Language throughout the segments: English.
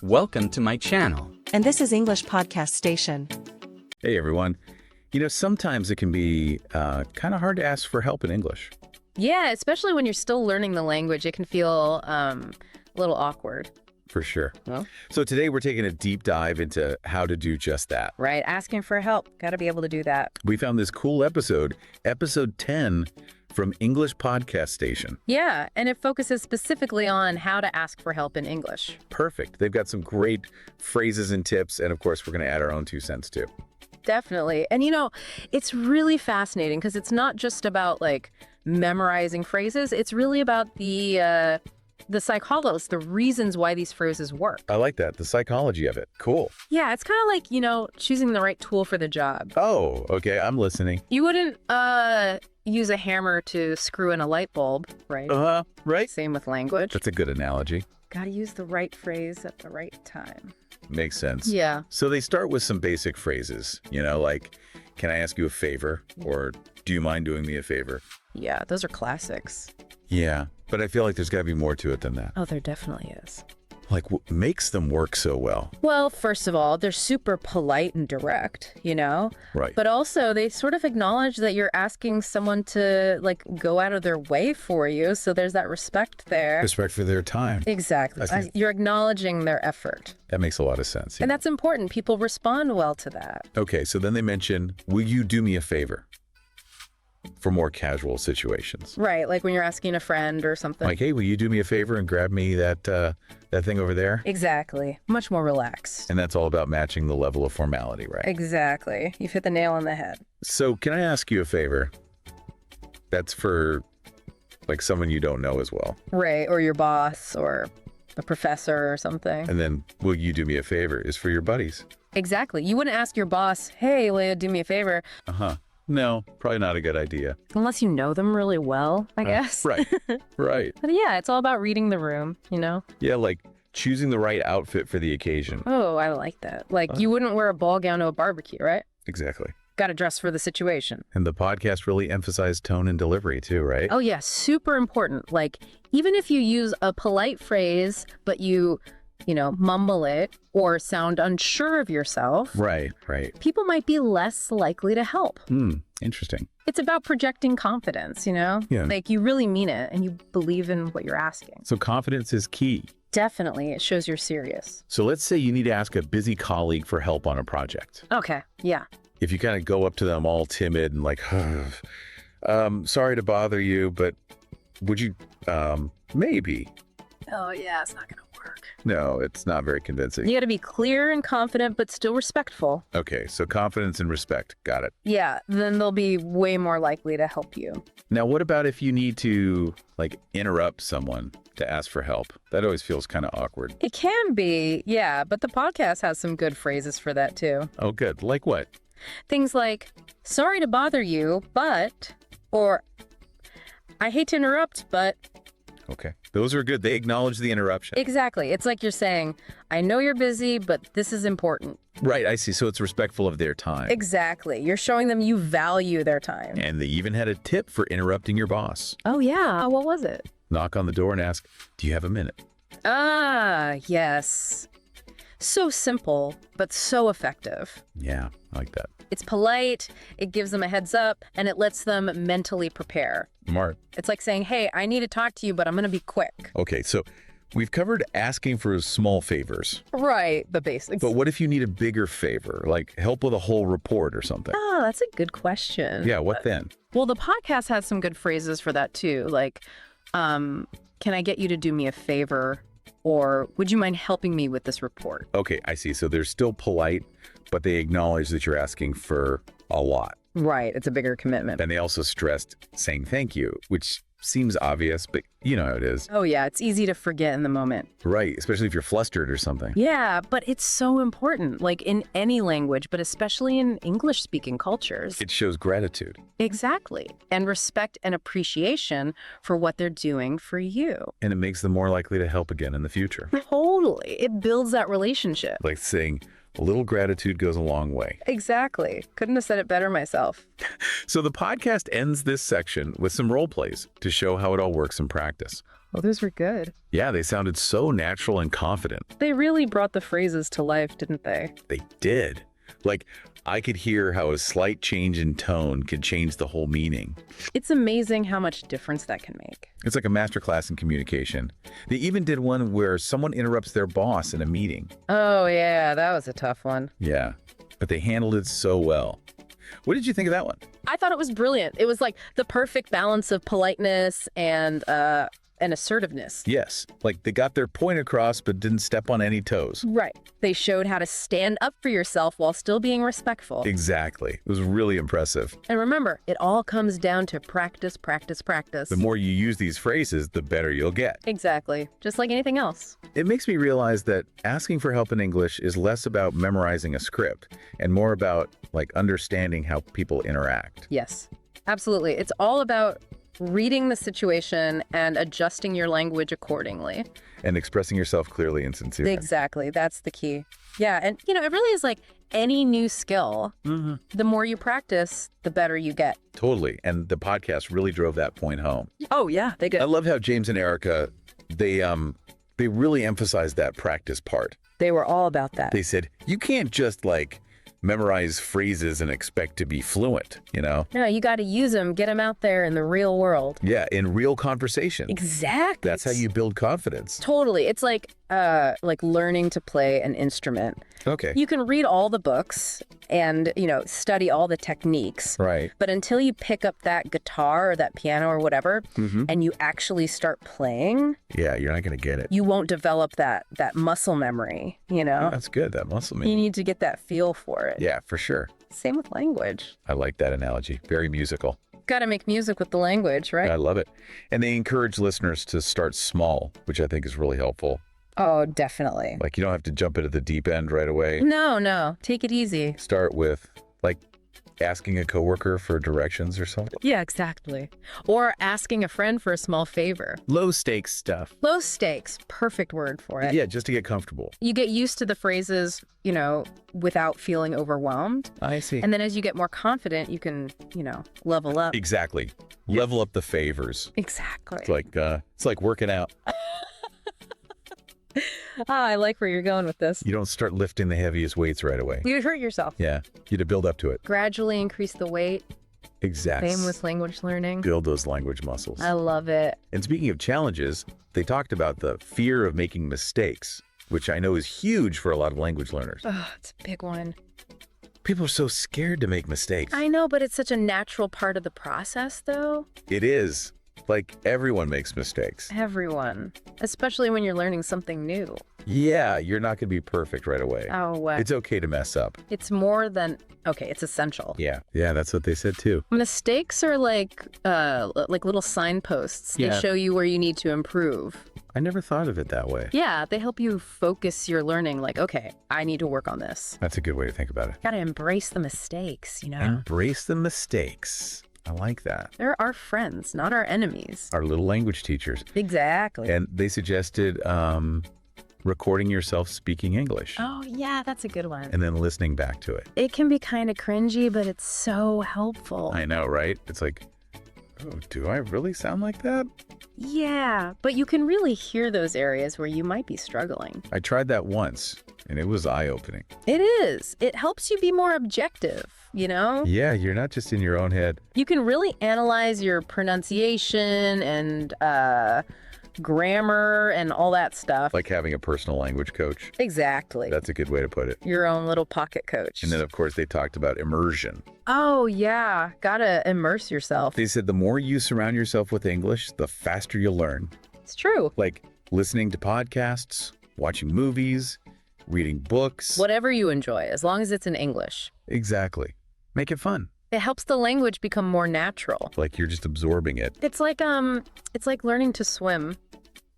Welcome to my channel. And this is English Podcast Station. Hey everyone. Sometimes it can be kind of hard to ask for help in English. Yeah, especially when you're still learning the language, it can feel a little awkward. For sure. Well, So today we're taking a deep dive into how to do just that. right, asking for help. Got to be able to do that. We found this cool episode 10 from English Podcast Station. Yeah, and it focuses specifically on how to ask for help in English. Perfect. They've got some great phrases and tips, and of course we're going to add our own 2 cents too. Definitely. And it's really fascinating because it's not just about memorizing phrases. It's really about the psychology, the reasons why these phrases work. I like that, the psychology of it. Cool. Yeah, it's kind of like, choosing the right tool for the job. Oh, okay, I'm listening. You wouldn't use a hammer to screw in a light bulb, right? Right? Same with language. That's a good analogy. Got to use the right phrase at the right time. Makes sense. Yeah. So they start with some basic phrases, like, can I ask you a favor? Or do you mind doing me a favor? Yeah, those are classics. Yeah, but I feel like there's got to be more to it than that. Oh, there definitely is. Like, what makes them work so well? Well, first of all, they're super polite and direct, Right. But also, they sort of acknowledge that you're asking someone to, go out of their way for you. So there's that respect there. Respect for their time. Exactly. I see. You're acknowledging their effort. That makes a lot of sense. And that's important. People respond well to that. Okay, so then they mention, will you do me a favor? For more casual situations. Right, like when you're asking a friend or something. Like, hey, will you do me a favor and grab me that thing over there? Exactly. Much more relaxed. And that's all about matching the level of formality, right? Exactly. You've hit the nail on the head. So can I ask you a favor? That's for, someone you don't know as well. Right, or your boss or a professor or something. And then, will you do me a favor is for your buddies. Exactly. You wouldn't ask your boss, hey, will you do me a favor? Uh-huh. No, probably not a good idea. Unless you know them really well, I guess. Right, right. But yeah, it's all about reading the room, Yeah, like choosing the right outfit for the occasion. Oh, I like that. You wouldn't wear a ball gown to a barbecue, right? Exactly. Got to dress for the situation. And the podcast really emphasized tone and delivery too, right? Oh, yeah, super important. Even if you use a polite phrase, but you mumble it or sound unsure of yourself, Right. people might be less likely to help. Interesting. It's about projecting confidence, Yeah. You really mean it and you believe in what you're asking. So confidence is key. Definitely, it shows you're serious. So let's say you need to ask a busy colleague for help on a project. Okay, yeah. If you kind of go up to them all timid and sorry to bother you, but would you, maybe. Oh, yeah, it's not going to work. No, it's not very convincing. You got to be clear and confident, but still respectful. Okay, so confidence and respect. Got it. Yeah, then they'll be way more likely to help you. Now, what about if you need to, interrupt someone to ask for help? That always feels kind of awkward. It can be, yeah, but the podcast has some good phrases for that, too. Oh, good. Like what? Things like, sorry to bother you, but, or, I hate to interrupt, but. Okay. Those are good. They acknowledge the interruption. Exactly. It's like you're saying, I know you're busy, but this is important. Right. I see. So it's respectful of their time. Exactly. You're showing them you value their time. And they even had a tip for interrupting your boss. Oh, yeah. What was it? Knock on the door and ask, do you have a minute? Ah, yes. So simple, but so effective. Yeah, I like that. It's polite, it gives them a heads up, and it lets them mentally prepare. Smart. It's like saying, hey, I need to talk to you, but I'm going to be quick. Okay, so we've covered asking for small favors. Right, the basics. But what if you need a bigger favor, like help with a whole report or something? Oh, that's a good question. Yeah, what then? Well, the podcast has some good phrases for that, too. Can I get you to do me a favor? Or would you mind helping me with this report? Okay, I see. So they're still polite, but they acknowledge that you're asking for a lot. Right, it's a bigger commitment. And they also stressed saying thank you, which seems obvious, but you know how it is. Oh, yeah, it's easy to forget in the moment. Right, especially if you're flustered or something. Yeah, but it's so important, in any language, but especially in English-speaking cultures. It shows gratitude. Exactly, and respect and appreciation for what they're doing for you. And it makes them more likely to help again in the future. Totally, it builds that relationship. Like saying, a little gratitude goes a long way. Exactly, couldn't have said it better myself. So the podcast ends this section with some role plays to show how it all works in practice. Oh, those were good. Yeah, they sounded so natural and confident. They really brought the phrases to life, didn't they? They did. Like, I could hear how a slight change in tone could change the whole meaning. It's amazing how much difference that can make. It's like a masterclass in communication. They even did one where someone interrupts their boss in a meeting. Oh, yeah, that was a tough one. Yeah, but they handled it so well. What did you think of that one? I thought it was brilliant. It was like the perfect balance of politeness and assertiveness. Yes, like they got their point across but didn't step on any toes. Right. They showed how to stand up for yourself while still being respectful. Exactly. It was really impressive. And remember, it all comes down to practice, practice, practice. The more you use these phrases, the better you'll get. Exactly. Just like anything else. It makes me realize that asking for help in English is less about memorizing a script and more about like understanding how people interact. Yes, absolutely. It's all about reading the situation and adjusting your language accordingly. And expressing yourself clearly and sincerely. Exactly. That's the key. Yeah. And, it really is like any new skill. The more you practice, the better you get. Totally. And the podcast really drove that point home. Oh, yeah. They I did. love how James and Erica, they really emphasized that practice part. They were all about that. They said, you can't just like memorize phrases and expect to be fluent, No, you got to use them, get them out there in the real world. Yeah, in real conversation. Exactly. That's how you build confidence. Totally. It's like learning to play an instrument. Okay. You can read all the books and, study all the techniques. Right. But until you pick up that guitar or that piano or whatever, and you actually start playing, Yeah, you're not going to get it. you won't develop that muscle memory, That's good, that muscle You memory. need to get that feel for it. Yeah, for sure. Same with language. I like that analogy. Very musical. Got to make music with the language, right? I love it. And they encourage listeners to start small, which I think is really helpful. Oh, definitely. Like, you don't have to jump into the deep end right away. No. Take it easy. Start with, like, asking a coworker for directions or something. Yeah, exactly. Or asking a friend for a small favor. Low stakes stuff. Low stakes. Perfect word for it. Yeah, just to get comfortable. You get used to the phrases, without feeling overwhelmed. I see. And then as you get more confident, you can, level up. Exactly. Level up the favors. Exactly. It's like working out. I like where you're going with this. You don't start lifting the heaviest weights right away. You'd hurt yourself. Yeah, you to build up to it. Gradually increase the weight. Exactly. Same with language learning. Build those language muscles. I love it. And speaking of challenges, they talked about the fear of making mistakes, which I know is huge for a lot of language learners. Oh, it's a big one. People are so scared to make mistakes. I know, but it's such a natural part of the process, though. It is. Like, everyone makes mistakes. Everyone. Especially when you're learning something new. Yeah, you're not going to be perfect right away. Oh, It's okay to mess up. it's more than... Okay, it's essential. Yeah, that's what they said too. Mistakes are like little signposts. They Yeah. show you where you need to improve. I never thought of it that way. Yeah, they help you focus your learning. Like, okay, I need to work on this. That's a good way to think about it. Gotta embrace the mistakes, Embrace the mistakes. I like that. They're our friends, not our enemies. Our little language teachers. Exactly. And they suggested recording yourself speaking English Oh, yeah, that's a good one. and then listening back to it. It can be kind of cringy, but it's so helpful. I know, right? It's like, oh, do I really sound like that? Yeah, but you can really hear those areas where you might be struggling. I tried that once and it was eye-opening. It is. It helps you be more objective, Yeah, you're not just in your own head. You can really analyze your pronunciation and grammar and all that stuff. Like having a personal language coach. Exactly. That's a good way to put it. Your own little pocket coach. And then, of course, they talked about immersion. Oh, yeah. Gotta immerse yourself. They said the more you surround yourself with English, the faster you'll learn. It's true. Like listening to podcasts, watching movies, reading books. Whatever you enjoy, as long as it's in English. Exactly. Make it fun. It helps the language become more natural. Like you're just absorbing it. It's like learning to swim.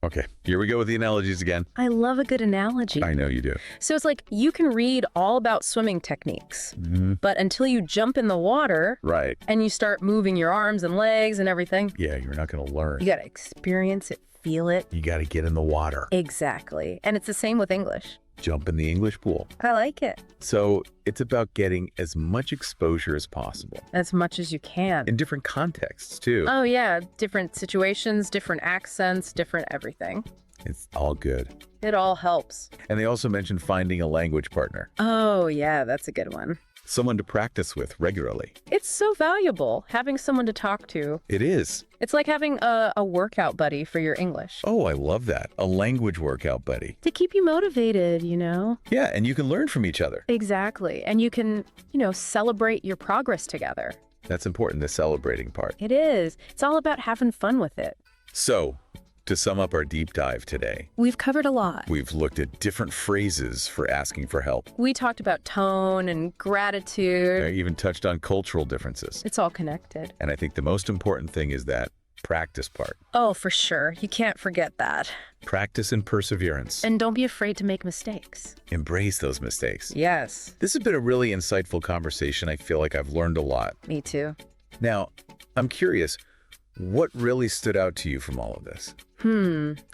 Okay, here we go with the analogies again. I love a good analogy. I know you do. So it's like you can read all about swimming techniques, but until you jump in the water Right. and you start moving your arms and legs and everything, Yeah, you're not going to learn. you got to experience it, feel it. You got to get in the water. Exactly. And it's the same with English. jump in the English pool. I like it. So it's about getting as much exposure as possible As much as you can. in different contexts too. Oh, yeah. Different situations, different accents, different everything. It's all good. It all helps. And they also mentioned finding a language partner, Oh, yeah, that's a good one. someone to practice with regularly. It's so valuable having someone to talk to. It is. It's like having a workout buddy for your English. Oh, I love that. A language workout buddy. To keep you motivated, you know? Yeah, and you can learn from each other. Exactly. And you can, celebrate your progress together. That's important, the celebrating part. It is. It's all about having fun with it. So, to sum up our deep dive today, We've covered a lot. we've looked at different phrases for asking for help. We talked about tone and I gratitude. even touched on cultural differences. It's all connected. And I think the most important thing is that practice part. Oh, for sure. You can't forget that. Practice and perseverance. And don't be afraid to make mistakes. Embrace those mistakes. Yes. This has been a really insightful conversation. I feel like I've learned a lot. Me too. Now, I'm curious, what really stood out to you from all of this?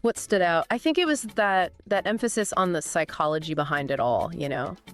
What stood out? I think it was that emphasis on the psychology behind it all,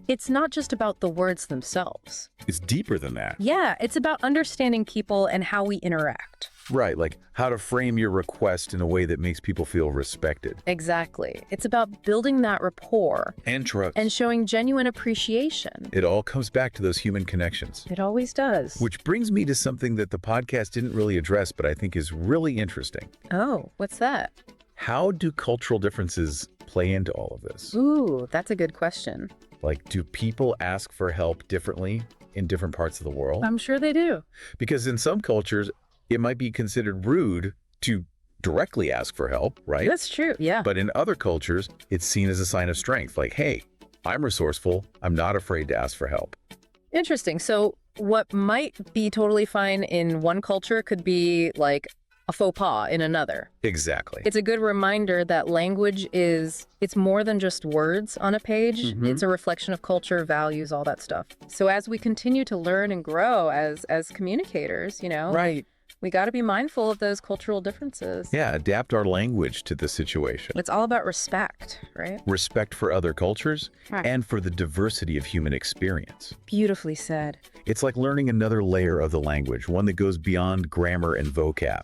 It's not just about the words themselves. It's deeper than that. Yeah, it's about understanding people and how we interact. Right, like how to frame your request in a way that makes people feel respected. Exactly. It's about building that rapport And trust. and showing genuine appreciation. It all comes back to those human connections. It always does. Which brings me to something that the podcast didn't really address, but I think is really interesting. Oh, what's that? How do cultural differences play into all of this? Ooh, that's a good question. Like, do people ask for help differently in different parts of the world? I'm sure they do. Because in some cultures, it might be considered rude to directly ask for help, right? That's true. Yeah. But in other cultures, it's seen as a sign of strength. Like, hey, I'm resourceful. I'm not afraid to ask for help. Interesting. So what might be totally fine in one culture could be like a faux pas in another. Exactly. It's a good reminder that language it's more than just words on a page. It's a reflection of culture, values, all that stuff. So as we continue to learn and grow as communicators, Right. we got to be mindful of those cultural differences. Yeah, adapt our language to the situation. It's all about respect, right? Respect for other cultures Right. and for the diversity of human experience. Beautifully said. It's like learning another layer of the language, one that goes beyond grammar and vocab,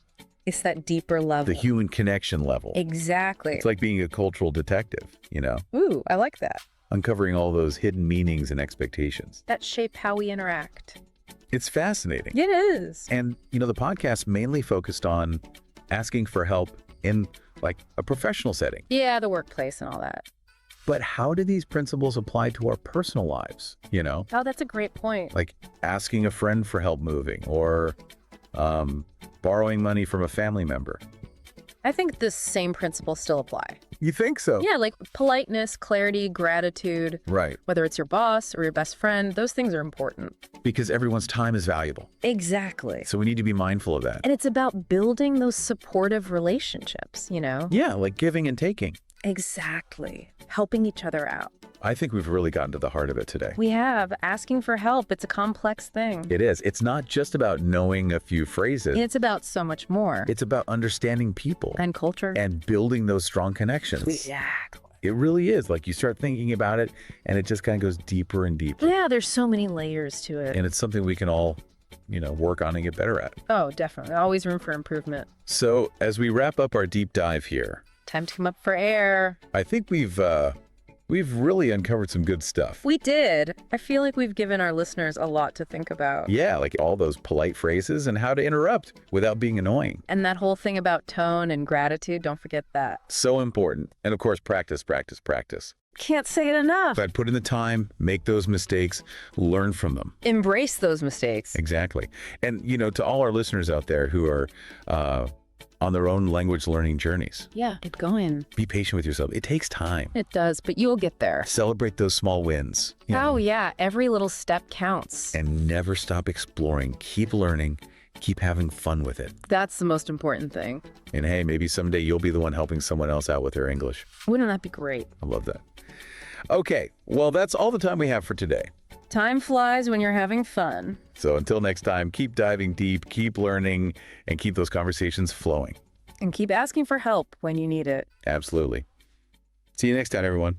It's that deeper level. the human connection level. Exactly. It's like being a cultural detective, Ooh, I like that. uncovering all those hidden meanings and expectations. That shape how we interact. It's fascinating. It is. And, the podcast mainly focused on asking for help in like a professional setting. Yeah, the workplace and all that. But how do these principles apply to our personal lives? Oh, that's a great point. Like asking a friend for help moving or borrowing money from a family member. I think the same principles still apply. You think so? Yeah, like politeness, clarity, gratitude, Right. whether it's your boss or your best friend, those things are important. Because everyone's time is valuable. Exactly. So we need to be mindful of that. And it's about building those supportive relationships, Yeah, like giving and taking. Exactly. Helping each other out. I think we've really gotten to the heart of it today. We have asking for help. It's a complex thing. It is. It's not just about knowing a few phrases. It's about so much more. It's about understanding people And culture. and building those strong connections. Exactly. It really is. Like you start thinking about it and it just kind of goes deeper and deeper. Yeah, there's so many layers to it. And it's something we can all, work on and get better at. Oh, definitely. Always room for improvement. So as we wrap up our deep dive here, Time to come up for air. I think we've really uncovered some good stuff. We did. I feel like we've given our listeners a lot to think about. Yeah, like all those polite phrases and how to interrupt without being annoying. And that whole thing about tone and gratitude, don't forget that. So important. And of course, practice, practice, practice. Can't say it enough. But put in the time, make those mistakes, learn from them. Embrace those mistakes. Exactly. And, to all our listeners out there who are on their own language learning journeys, Yeah, get going. be patient with yourself. It takes time. It does, but you'll get there. Celebrate those small wins. Oh, yeah. Every little step counts. And never stop exploring. Keep learning. Keep having fun with it. That's the most important thing. And hey, maybe someday you'll be the one helping someone else out with their English. Wouldn't that be great? I love that. Okay, well, that's all the time we have for today. Time flies when you're having fun. So until next time, keep diving deep, keep learning, and keep those conversations flowing. And keep asking for help when you need it. Absolutely. See you next time, everyone.